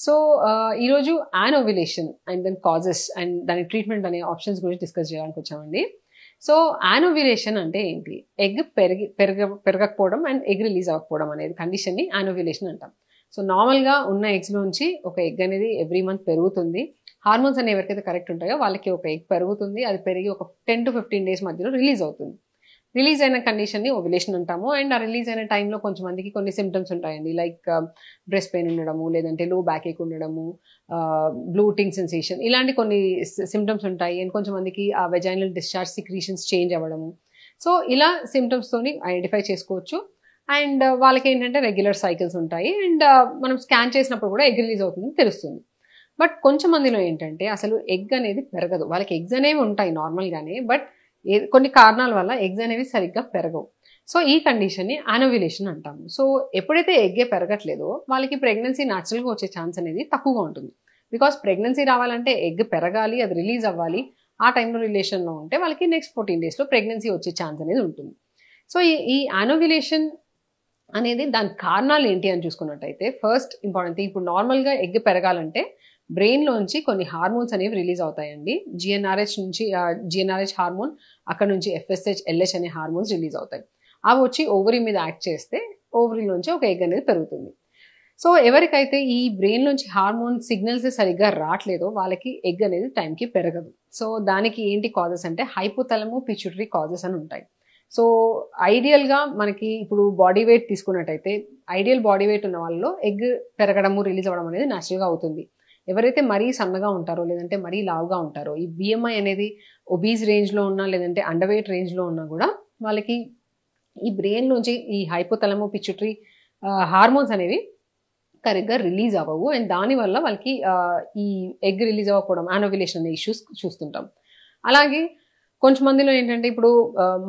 So ఈరోజు యానోవ్యులేషన్ and then causes and దాని treatment అనే ఆప్షన్స్ గురించి డిస్కస్ చేయడానికి వచ్చామండి. సో యానోవ్యులేషన్ అంటే ఏంటి? ఎగ్ పెరగకపోవడం అండ్ ఎగ్ రిలీజ్ అవ్వకపోవడం అనేది కండిషన్ని యానోవ్యులేషన్ అంటాం. సో నార్మల్గా ఉన్న ఎగ్స్ నుంచి ఒక ఎగ్ అనేది ఎవ్రీ మంత్ పెరుగుతుంది. హార్మోన్స్ అనేవి ఎవరికైతే కరెక్ట్ ఉంటాయో వాళ్ళకి ఒక ఎగ్ పెరుగుతుంది. అది పెరిగి ఒక 10 to 15 days మధ్యలో రిలీజ్ అవుతుంది. రిలీజ్ అయిన కండిషన్ని ఓవ్యులేషన్ అంటాము. అండ్ ఆ రిలీజ్ అయిన టైంలో కొంచెం మందికి కొన్ని సిమ్టమ్స్ ఉంటాయండి. లైక్ బ్రెస్ట్ పెయిన్ ఉండడము, లేదంటే లో బ్యాక్ ఏక్ ఉండడము, బ్లూటింగ్ సెన్సేషన్, ఇలాంటి కొన్ని సిమ్టమ్స్ ఉంటాయి. అండ్ కొంచెం మందికి ఆ వెజైనల్ డిశ్చార్జ్ సిక్రీషన్స్ చేంజ్ అవ్వడము. సో ఇలా సిమ్టమ్స్తోని ఐడెంటిఫై చేసుకోవచ్చు. అండ్ వాళ్ళకి ఏంటంటే రెగ్యులర్ సైకిల్స్ ఉంటాయి. అండ్ మనం స్కాన్ చేసినప్పుడు కూడా ఎగ్ రిలీజ్ అవుతుంది తెలుస్తుంది. బట్ కొంచెం మందిలో ఏంటంటే అసలు ఎగ్ అనేది పెరగదు. వాళ్ళకి ఎగ్స్ అనేవి ఉంటాయి నార్మల్గానే, బట్ కొన్ని కారణాల వల్ల ఎగ్స్ అనేవి సరిగ్గా పెరగవు. సో ఈ కండిషన్ని యానోవ్యులేషన్ అంటాము. సో ఎప్పుడైతే ఎగ్గే పెరగట్లేదో వాళ్ళకి ప్రెగ్నెన్సీ న్యాచురల్గా వచ్చే ఛాన్స్ అనేది తక్కువగా ఉంటుంది. బికాస్ ప్రెగ్నెన్సీ రావాలంటే ఎగ్ పెరగాలి, అది రిలీజ్ అవ్వాలి. ఆ టైంలో రిలేషన్లో ఉంటే వాళ్ళకి నెక్స్ట్ 14 daysలో ప్రెగ్నెన్సీ వచ్చే ఛాన్స్ అనేది ఉంటుంది. సో ఈ యానోవ్యులేషన్ అనేది దాని కారణాలు ఏంటి అని చూసుకున్నట్టయితే ఫస్ట్ ఇంపార్టెంట్ థింగ్, ఇప్పుడు నార్మల్గా ఎగ్ పెరగాలంటే బ్రెయిన్లోంచి కొన్ని హార్మోన్స్ అనేవి రిలీజ్ అవుతాయండి. జిఎన్ఆర్హెచ్ హార్మోన్, అక్కడ నుంచి ఎఫ్ఎస్హెచ్, ఎల్హెచ్ అనే హార్మోన్స్ రిలీజ్ అవుతాయి. అవి వచ్చి ఓవరీ మీద యాక్ట్ చేస్తే ఓవరీలోంచి ఒక ఎగ్ అనేది పెరుగుతుంది. సో ఎవరికైతే ఈ బ్రెయిన్లోంచి హార్మోన్ సిగ్నల్స్ సరిగ్గా రావట్లేదో వాళ్ళకి ఎగ్ అనేది టైంకి పెరగదు. సో దానికి ఏంటి కాజెస్ అంటే హైపోథాలమో పిట్యూటరీ కాజెస్ అని ఉంటాయి. సో ఐడియల్గా మనకి ఇప్పుడు బాడీ వెయిట్ తీసుకున్నట్టయితే ఐడియల్ బాడీ వెయిట్ ఉన్న వాళ్ళలో ఎగ్ పెరగడము, రిలీజ్ అవ్వడం అనేది న్యాచురల్గా అవుతుంది. ఎవరైతే మరీ సన్నగా ఉంటారో లేదంటే మరీ లావుగా ఉంటారో, ఈ బిఎంఐ అనేది ఒబీస్ రేంజ్లో ఉన్నా లేదంటే అండర్ వెయిట్ రేంజ్లో ఉన్నా కూడా వాళ్ళకి ఈ బ్రెయిన్ నుంచి ఈ హైపోథాలమో పిట్యూటరీ హార్మోన్స్ అనేవి కరెక్ట్గా రిలీజ్ అవ్వవు. అండ్ దానివల్ల వాళ్ళకి ఈ ఎగ్ రిలీజ్ అవ్వకపోవడం, యానోవ్యులేషన్ అనే ఇష్యూస్ చూస్తుంటాం. అలాగే కొంచెం మందిలో ఏంటంటే ఇప్పుడు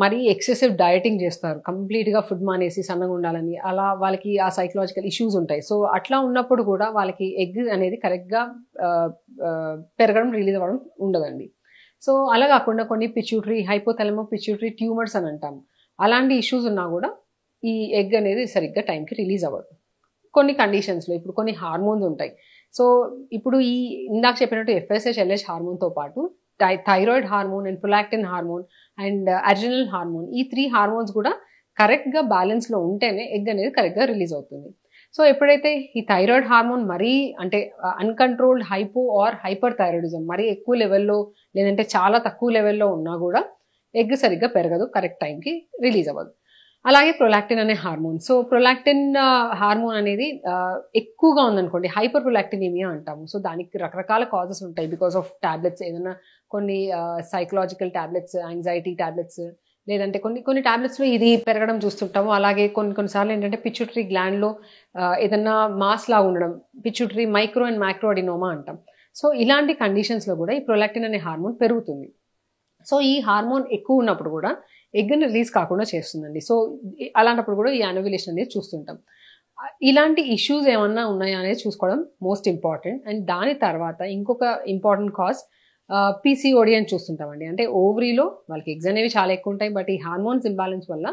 మరీ ఎక్సెసివ్ డయటింగ్ చేస్తారు, కంప్లీట్గా ఫుడ్ మానేసి సన్నగా ఉండాలని. అలా వాళ్ళకి ఆ సైకలాజికల్ ఇష్యూస్ ఉంటాయి. సో అట్లా ఉన్నప్పుడు కూడా వాళ్ళకి ఎగ్ అనేది కరెక్ట్గా పెరగడం, రిలీజ్ అవ్వడం ఉండదండి. సో అలా కాకుండా కొన్ని పిట్యూటరీ, హైపోథాలమో పిట్యూటరీ ట్యూమర్స్ అని అంటాం. అలాంటి ఇష్యూస్ ఉన్నా కూడా ఈ ఎగ్ అనేది సరిగ్గా టైంకి రిలీజ్ అవ్వదు. కొన్ని కండిషన్స్లో ఇప్పుడు కొన్ని హార్మోన్స్ ఉంటాయి. సో ఇప్పుడు ఈ ఇందాక చెప్పినట్టు ఎఫ్ఎస్హెచ్, ఎల్హెచ్ హార్మోన్తో పాటు thyroid hormone and prolactin hormone and adrenal hormone, ఈ 3 హార్మోన్స్ కూడా కరెక్ట్గా బ్యాలెన్స్లో ఉంటేనే ఎగ్ అనేది కరెక్ట్గా రిలీజ్ అవుతుంది. సో ఎప్పుడైతే ఈ థైరాయిడ్ హార్మోన్ మరీ అంటే uncontrolled hypo or hyperthyroidism మరీ ఎక్కువ లెవెల్లో లేదంటే చాలా తక్కువ లెవెల్లో ఉన్నా కూడా ఎగ్ సరిగ్గా పెరగదు, కరెక్ట్ టైంకి రిలీజ్ అవ్వదు. అలాగే ప్రొలాక్టిన్ అనే హార్మోన్. సో ప్రొలాక్టిన్ హార్మోన్ అనేది ఎక్కువగా ఉందనుకోండి, హైపర్ ప్రొలాక్టినేమియా అంటాము. సో దానికి రకరకాల కాజెస్ ఉంటాయి. బికాస్ ఆఫ్ టాబ్లెట్స్, ఏదైనా కొన్ని సైకలాజికల్ టాబ్లెట్స్, యాంగ్జైటీ టాబ్లెట్స్, లేదంటే కొన్ని టాబ్లెట్స్లో ఇది పెరగడం చూస్తుంటాము. అలాగే కొన్నిసార్లు ఏంటంటే పిట్యూటరీ గ్లాండ్లో ఏదన్నా మాస్ లాగా ఉండడం, pituitary micro and micro adenoma అంటాం. సో ఇలాంటి కండిషన్స్లో కూడా ఈ ప్రొలాక్టిన్ అనే హార్మోన్ పెరుగుతుంది. సో ఈ హార్మోన్ ఎక్కువ ఉన్నప్పుడు కూడా ఎగ్ని రిలీజ్ కాకుండా చేస్తుందండి. సో అలాంటప్పుడు కూడా ఈ యానోవ్యులేషన్ అనేది చూస్తుంటాం. ఇలాంటి ఇష్యూస్ ఏమన్నా ఉన్నాయా అనేది చూసుకోవడం మోస్ట్ ఇంపార్టెంట్. అండ్ దాని తర్వాత ఇంకొక ఇంపార్టెంట్ కాజ్ పీసీఓడి అని చూస్తుంటామండి. అంటే ఓవరీలో వాళ్ళకి ఎగ్స్ అనేవి చాలా ఎక్కువ ఉంటాయి, బట్ ఈ హార్మోన్స్ ఇంబ్యాలెన్స్ వల్ల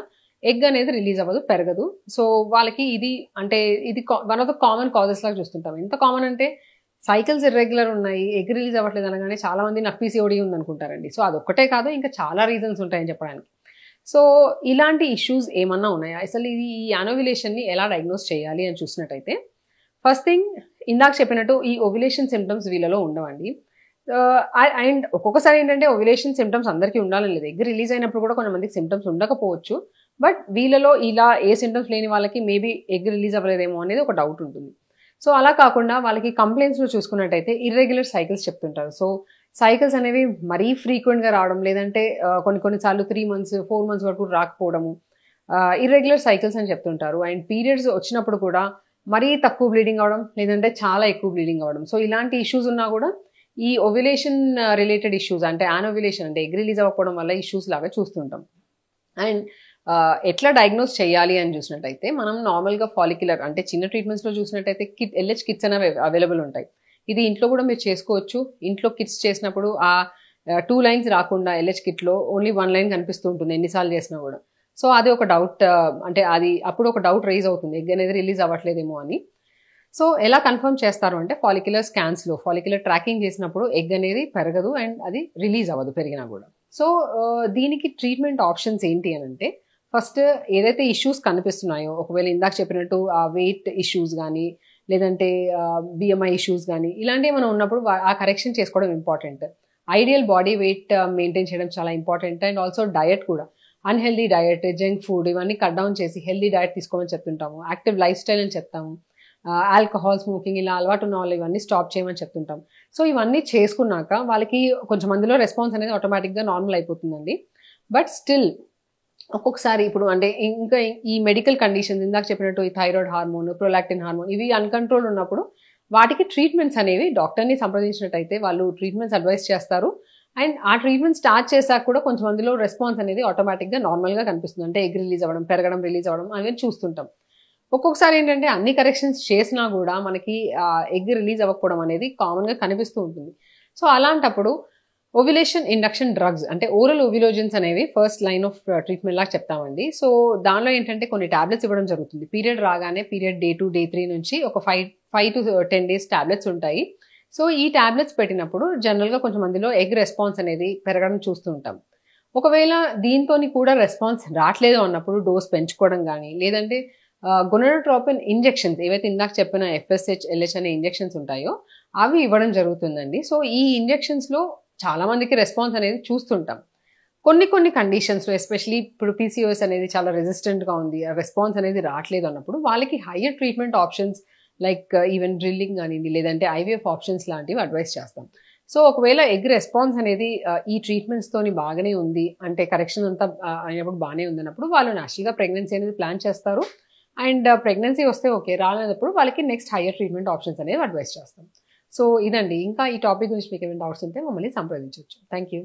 ఎగ్ అనేది రిలీజ్ అవ్వదు, పెరగదు. సో వాళ్ళకి ఇది one of the common causes లాగా చూస్తుంటాం. ఎంత కామన్ అంటే సైకిల్స్ ఇర్రెగ్యులర్ ఉన్నాయి, ఎగ్ రిలీజ్ అవ్వట్లేదు అనగానే చాలా మంది నాకు పీసీఓడి ఉందనుకుంటారండి. సో అదొక్కటే కాదు, ఇంకా చాలా రీజన్స్ ఉంటాయని చెప్పడానికి. సో ఇలాంటి ఇష్యూస్ ఏమన్నా ఉన్నాయా, అసలు ఈ యానోవ్యులేషన్ని ఎలా డయాగ్నోస్ చేయాలి అని చూసినట్టయితే ఫస్ట్ థింగ్ ఇందాక చెప్పినట్టు ఈ ఓవ్యులేషన్ సిమ్టమ్స్ వీళ్ళలో ఉండవండి. అండ్ ఒక్కొక్కసారి ఏంటంటే ఓవ్యులేషన్ సిమ్టమ్స్ అందరికీ ఉండాలని లేదు. ఎగ్ రిలీజ్ అయినప్పుడు కూడా కొంతమందికి సిమ్టమ్స్ ఉండకపోవచ్చు. బట్ వీళ్ళలో ఇలా ఏ సిమ్టమ్స్ లేని వాళ్ళకి మేబీ ఎగ్ రిలీజ్ అవ్వలేదేమో అనేది ఒక డౌట్ ఉంటుంది. సో అలా కాకుండా వాళ్ళకి కంప్లైంట్స్లో చూసుకున్నట్టయితే ఇర్రెగ్యులర్ సైకిల్స్ చెప్తుంటారు. సో సైకిల్స్ అనేవి మరీ ఫ్రీక్వెంట్గా రావడం, లేదంటే కొన్నిసార్లు 3 months 4 months వరకు రాకపోవడము, ఇర్రెగ్యులర్ సైకిల్స్ అని చెప్తుంటారు. అండ్ పీరియడ్స్ వచ్చినప్పుడు కూడా మరీ తక్కువ బ్లీడింగ్ అవ్వడం, లేదంటే చాలా ఎక్కువ బ్లీడింగ్ అవ్వడం. సో ఇలాంటి ఇష్యూస్ ఉన్నా కూడా ఈ ఓవ్యులేషన్ రిలేటెడ్ ఇష్యూస్, అంటే యానోవ్యులేషన్ అంటే ఎగ్ రిలీజ్ అవ్వకపోవడం వల్ల ఇష్యూస్ లాగా చూస్తుంటాం. అండ్ ఎట్లా డయాగ్నోస్ చేయాలి అని చూసినట్టయితే మనం నార్మల్గా ఫాలిక్యులర్ అంటే చిన్న ట్రీట్మెంట్స్లో చూసినట్టయితే ఎల్హెచ్ కిట్స్ అనేవి అవైలబుల్ ఉంటాయి. ఇది ఇంట్లో కూడా మీరు చేసుకోవచ్చు. ఇంట్లో కిట్స్ చేసినప్పుడు ఆ 2 lines రాకుండా ఎల్హెచ్ కిట్లో ఓన్లీ 1 line కనిపిస్తూ ఉంటుంది ఎన్నిసార్లు చేసినా కూడా. సో అది ఒక డౌట్, అంటే అది అప్పుడు ఒక డౌట్ రైజ్ అవుతుంది, ఎగ్ అనేది రిలీజ్ అవ్వట్లేదేమో అని. సో ఎలా కన్ఫర్మ్ చేస్తారు అంటే ఫాలిక్యులర్ స్కాన్స్లో ఫాలిక్యులర్ ట్రాకింగ్ చేసినప్పుడు ఎగ్ అనేది పెరగదు అండ్ అది రిలీజ్ అవ్వదు పెరిగినా కూడా. సో దీనికి ట్రీట్మెంట్ ఆప్షన్స్ ఏంటి అని అంటే, ఫస్ట్ ఏదైతే ఇష్యూస్ కనిపిస్తున్నాయో, ఒకవేళ ఇందాక చెప్పినట్టు ఆ వెయిట్ ఇష్యూస్ కానీ లేదంటే బిఎంఐ ఇష్యూస్ కానీ ఇలాంటివి మనం ఉన్నప్పుడు ఆ కరెక్షన్ చేసుకోవడం important. Ideal body weight maintain చేయడం చాలా ఇంపార్టెంట్. అండ్ ఆల్సో డయట్ కూడా, అన్హెల్దీ డయట్, జంక్ ఫుడ్ ఇవన్నీ కట్ డౌన్ చేసి హెల్దీ డయట్ తీసుకోమని చెప్తుంటాము. యాక్టివ్ లైఫ్ స్టైల్ అని చెప్తాము. ఆల్కహాల్, స్మోకింగ్ ఇలా అలవాటు ఉన్న వాళ్ళు ఇవన్నీ స్టాప్ చేయమని చెప్తుంటాం. సో ఇవన్నీ చేసుకున్నాక వాళ్ళకి కొంచెం మందిలో రెస్పాన్స్ అనేది ఆటోమేటిక్గా నార్మల్ అయిపోతుందండి. బట్ స్టిల్ ఒక్కొక్కసారి ఇప్పుడు అంటే ఇంకా ఈ మెడికల్ కండిషన్స్ ఇందాక చెప్పినట్టు ఈ థైరాయిడ్ హార్మోన్, ప్రొలాక్టిన్ హార్మోన్ ఇవి అన్కంట్రోల్ ఉన్నప్పుడు వాటికి ట్రీట్మెంట్స్ అనేవి డాక్టర్ని సంప్రదించినట్టయితే వాళ్ళు ట్రీట్మెంట్స్ అడ్వైస్ చేస్తారు. అండ్ ఆ ట్రీట్మెంట్ స్టార్ట్ చేశాక కూడా కొంచెం మందిలో రెస్పాన్స్ అనేది ఆటోమేటిక్గా నార్మల్గా కనిపిస్తుంది. అంటే ఎగ్ రిలీజ్ అవ్వడం, పెరగడం, రిలీజ్ అవ్వడం అనేది చూస్తుంటాం. ఒక్కొక్కసారి ఏంటంటే అన్ని కరెక్షన్స్ చేసినా కూడా మనకి ఎగ్ రిలీజ్ అవ్వకపోవడం అనేది కామన్గా కనిపిస్తూ ఉంటుంది. సో అలాంటప్పుడు ఓవ్యులేషన్ ఇండక్షన్ డ్రగ్స్ అంటే ఓరల్ ఓవ్యులోజన్స్ అనేవి ఫస్ట్ లైన్ ఆఫ్ ట్రీట్మెంట్ లాగా చెప్తామండి. సో దానిలో ఏంటంటే కొన్ని టాబ్లెట్స్ ఇవ్వడం జరుగుతుంది. పీరియడ్ రాగానే పీరియడ్ డే 2, డే 3 నుంచి ఒక 5 to 10 days టాబ్లెట్స్ ఉంటాయి. సో ఈ టాబ్లెట్స్ పెట్టినప్పుడు జనరల్గా కొంచెం మందిలో ఎగ్ రెస్పాన్స్ అనేది పెరగడం చూస్తూ ఉంటాం. ఒకవేళ దీంతో కూడా రెస్పాన్స్ రావట్లేదు అన్నప్పుడు డోస్ పెంచుకోవడం కానీ లేదంటే గొనాడోట్రోపిన్ ఇంజెక్షన్స్ ఏవైతే ఇందాక చెప్పిన FSH, LH అనే ఇంజెక్షన్స్ ఉంటాయో అవి ఇవ్వడం జరుగుతుందండి. సో ఈ ఇంజెక్షన్స్లో చాలా మందికి రెస్పాన్స్ అనేది చూస్తుంటాం. కొన్ని కండిషన్స్లో ఎస్పెషలీ ఇప్పుడు PCOS అనేది చాలా రెసిస్టెంట్గా ఉంది, రెస్పాన్స్ అనేది రావట్లేదు అన్నప్పుడు వాళ్ళకి higher treatment options like even drilling కానివ్వండి లేదంటే IVF ఆప్షన్స్ లాంటివి అడ్వైస్ చేస్తాం. సో ఒకవేళ ఎగ్ రెస్పాన్స్ అనేది ఈ ట్రీట్మెంట్స్తోని బాగానే ఉంది అంటే కరెక్షన్ అంతా అయినప్పుడు బాగానే ఉంది అన్నప్పుడు వాళ్ళు నేచురల్గా ప్రెగ్నెన్సీ అనేది ప్లాన్ చేస్తారు. అండ్ ప్రెగ్నెన్సీ వస్తే ఓకే, రాలేనప్పుడు వాళ్ళకి నెక్స్ట్ హయ్యర్ ట్రీట్మెంట్ ఆప్షన్స్ అనేవి అడ్వైస్ చేస్తాం. సో ఇదండి. ఇంకా ఈ టాపిక్ గురించి మీకు ఏమైనా డౌట్స్ ఉంటే మమ్మల్ని సంప్రదించవచ్చు. Thank you.